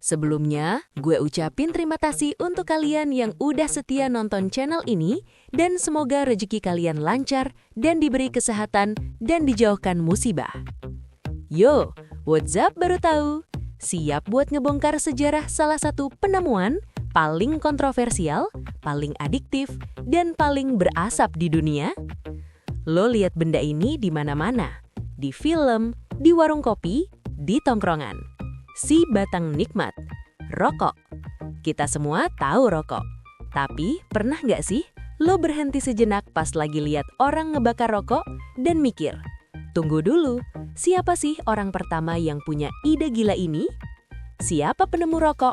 Sebelumnya, gue ucapin terima kasih untuk kalian yang udah setia nonton channel ini dan semoga rezeki kalian lancar dan diberi kesehatan dan dijauhkan musibah. Yo, what's up baru tahu? Siap buat ngebongkar sejarah salah satu penemuan paling kontroversial, paling adiktif, dan paling berasap di dunia? Lo lihat benda ini di mana-mana, di film, di warung kopi, di tongkrongan. Si batang nikmat, rokok. Kita semua tahu rokok. Tapi pernah nggak sih lo berhenti sejenak pas lagi lihat orang ngebakar rokok dan mikir, tunggu dulu, siapa sih orang pertama yang punya ide gila ini? Siapa penemu rokok?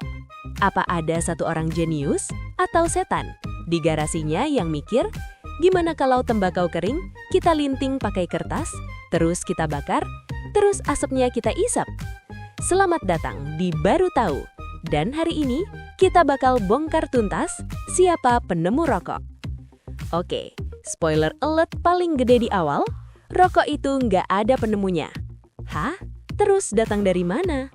Apa ada satu orang jenius atau setan di garasinya yang mikir, gimana kalau tembakau kering kita linting pakai kertas, terus kita bakar, terus asapnya kita isap? Selamat datang di Baru Tahu, dan hari ini kita bakal bongkar tuntas siapa penemu rokok. Oke, spoiler alert paling gede di awal, rokok itu nggak ada penemunya. Hah? Terus datang dari mana?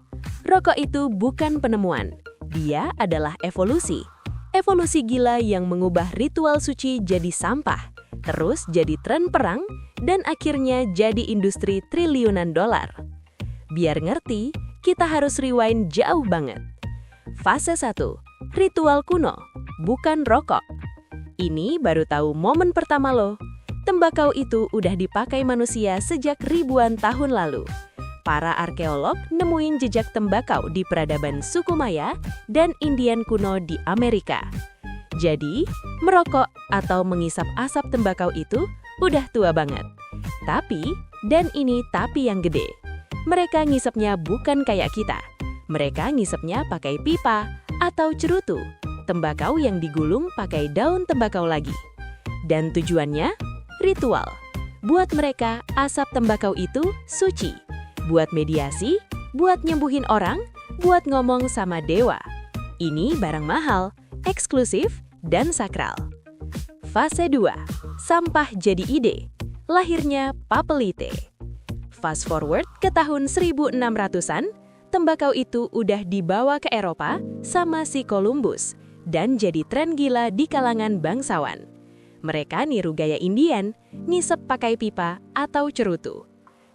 Rokok itu bukan penemuan, dia adalah evolusi. Evolusi gila yang mengubah ritual suci jadi sampah, terus jadi tren perang, dan akhirnya jadi industri triliunan dolar. Biar ngerti, kita harus rewind jauh banget. Fase 1, ritual kuno, bukan rokok. Ini baru tahu momen pertama lo. Tembakau itu udah dipakai manusia sejak ribuan tahun lalu. Para arkeolog nemuin jejak tembakau di peradaban suku Maya dan Indian kuno di Amerika. Jadi, merokok atau mengisap asap tembakau itu udah tua banget. Tapi, dan ini tapi yang gede, mereka ngisapnya bukan kayak kita. Mereka ngisapnya pakai pipa atau cerutu, tembakau yang digulung pakai daun tembakau lagi. Dan tujuannya, ritual. Buat mereka, asap tembakau itu suci. Buat mediasi, buat nyembuhin orang, buat ngomong sama dewa. Ini barang mahal, eksklusif, dan sakral. Fase 2, sampah jadi ide. Lahirnya Papelite. Fast forward ke tahun 1600-an, tembakau itu udah dibawa ke Eropa sama si Columbus dan jadi tren gila di kalangan bangsawan. Mereka niru gaya Indian, ngisep pakai pipa atau cerutu.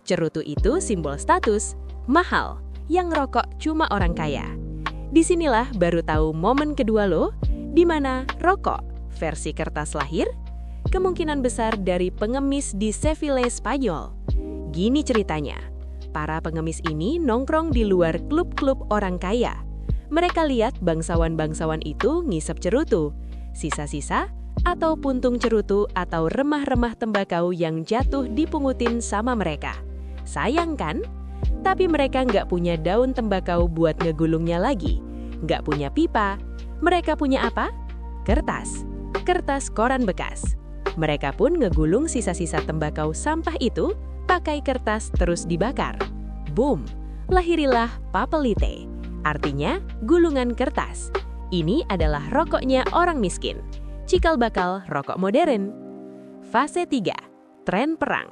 Cerutu itu simbol status, mahal, yang rokok cuma orang kaya. Disinilah baru tahu momen kedua lo, di mana rokok versi kertas lahir, kemungkinan besar dari pengemis di Seville, Spanyol. Gini ceritanya, para pengemis ini nongkrong di luar klub-klub orang kaya. Mereka lihat bangsawan-bangsawan itu ngisap cerutu, sisa-sisa atau puntung cerutu atau remah-remah tembakau yang jatuh dipungutin sama mereka. Sayang kan? Tapi mereka nggak punya daun tembakau buat ngegulungnya lagi. Nggak punya pipa. Mereka punya apa? Kertas. Kertas koran bekas. Mereka pun ngegulung sisa-sisa tembakau sampah itu pakai kertas terus dibakar. Boom! Lahirilah Papelite. Artinya, gulungan kertas. Ini adalah rokoknya orang miskin. Cikal bakal rokok modern. Fase 3, tren perang.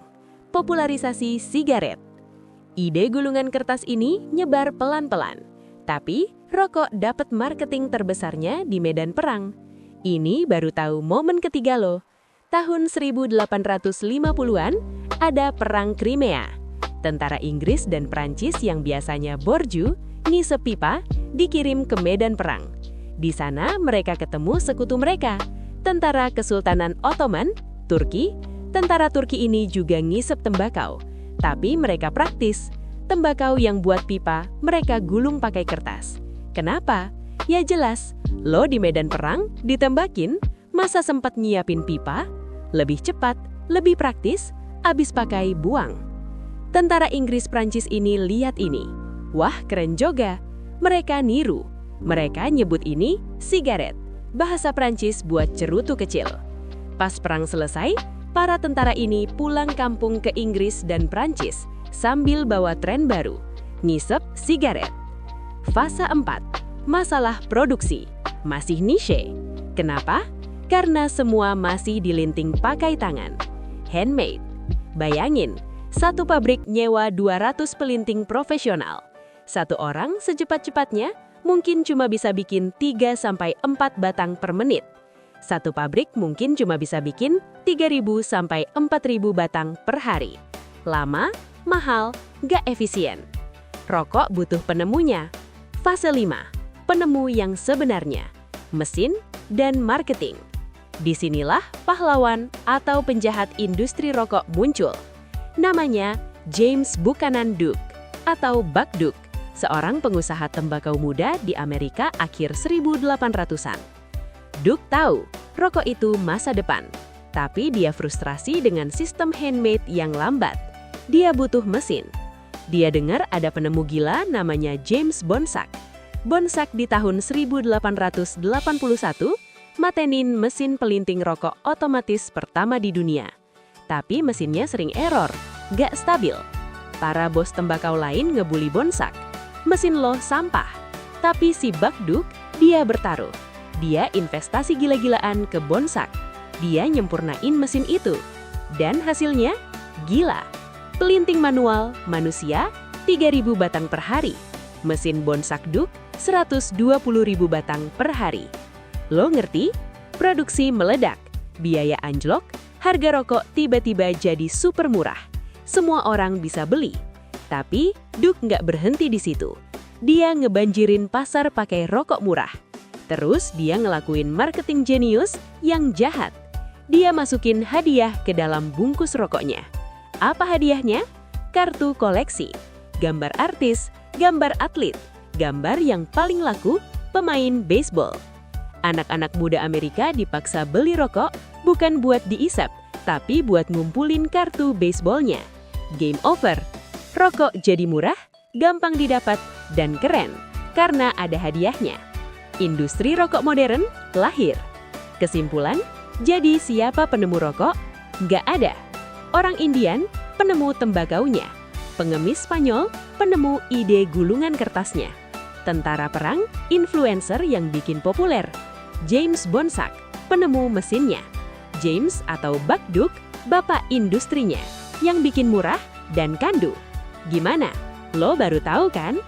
Popularisasi sigaret. Ide gulungan kertas ini nyebar pelan-pelan. Tapi, rokok dapat marketing terbesarnya di medan perang. Ini baru tahu momen ketiga lo. Tahun 1850-an, ada Perang Crimea. Tentara Inggris dan Prancis yang biasanya borju, ngisep pipa, dikirim ke medan perang. Di sana mereka ketemu sekutu mereka, tentara Kesultanan Ottoman, Turki. Tentara Turki ini juga ngisep tembakau, tapi mereka praktis. Tembakau yang buat pipa, mereka gulung pakai kertas. Kenapa? Ya jelas, lo di medan perang, ditembakin, masa sempat nyiapin pipa? Lebih cepat, lebih praktis, abis pakai buang. Tentara Inggris Prancis ini lihat ini. Wah, keren juga. Mereka niru. Mereka nyebut ini sigaret, bahasa Prancis buat cerutu kecil. Pas perang selesai, para tentara ini pulang kampung ke Inggris dan Prancis sambil bawa tren baru, ngisep sigaret. Fase 4, masalah produksi. Masih niche. Kenapa? Karena semua masih dilinting pakai tangan. Handmade. Bayangin, satu pabrik nyewa 200 pelinting profesional. Satu orang secepat-cepatnya mungkin cuma bisa bikin 3-4 batang per menit. Satu pabrik mungkin cuma bisa bikin 3.000-4.000 batang per hari. Lama, mahal, gak efisien. Rokok butuh penemunya. Fase 5. Penemu yang sebenarnya. Mesin dan marketing. Disinilah pahlawan atau penjahat industri rokok muncul. Namanya James Buchanan Duke atau Buck Duke, seorang pengusaha tembakau muda di Amerika akhir 1800-an. Duke tahu rokok itu masa depan, tapi dia frustrasi dengan sistem handmade yang lambat. Dia butuh mesin. Dia dengar ada penemu gila namanya James Bonsack. Bonsack di tahun 1881 matenin mesin pelinting rokok otomatis pertama di dunia. Tapi mesinnya sering error, gak stabil. Para bos tembakau lain ngebully Bonsack. Mesin lo sampah. Tapi si Buck Duke, dia bertaruh. Dia investasi gila-gilaan ke Bonsack. Dia nyempurnain mesin itu. Dan hasilnya, gila. Pelinting manual, manusia, 3.000 batang per hari. Mesin Bonsack Duke, 120.000 batang per hari. Lo ngerti? Produksi meledak, biaya anjlok, harga rokok tiba-tiba jadi super murah. Semua orang bisa beli. Tapi Duke nggak berhenti di situ. Dia ngebanjirin pasar pakai rokok murah. Terus dia ngelakuin marketing jenius yang jahat. Dia masukin hadiah ke dalam bungkus rokoknya. Apa hadiahnya? Kartu koleksi, gambar artis, gambar atlet, gambar yang paling laku, pemain baseball. Anak-anak muda Amerika dipaksa beli rokok bukan buat diisap, tapi buat ngumpulin kartu baseballnya. Game over. Rokok jadi murah, gampang didapat, dan keren karena ada hadiahnya. Industri rokok modern lahir. Kesimpulan, jadi siapa penemu rokok? Nggak ada. Orang Indian, penemu tembakaunya. Pengemis Spanyol, penemu ide gulungan kertasnya. Tentara perang, influencer yang bikin populer. James Bonsack, penemu mesinnya. James atau Buck Duke, bapak industrinya, yang bikin murah dan kandu. Gimana? Lo baru tahu kan?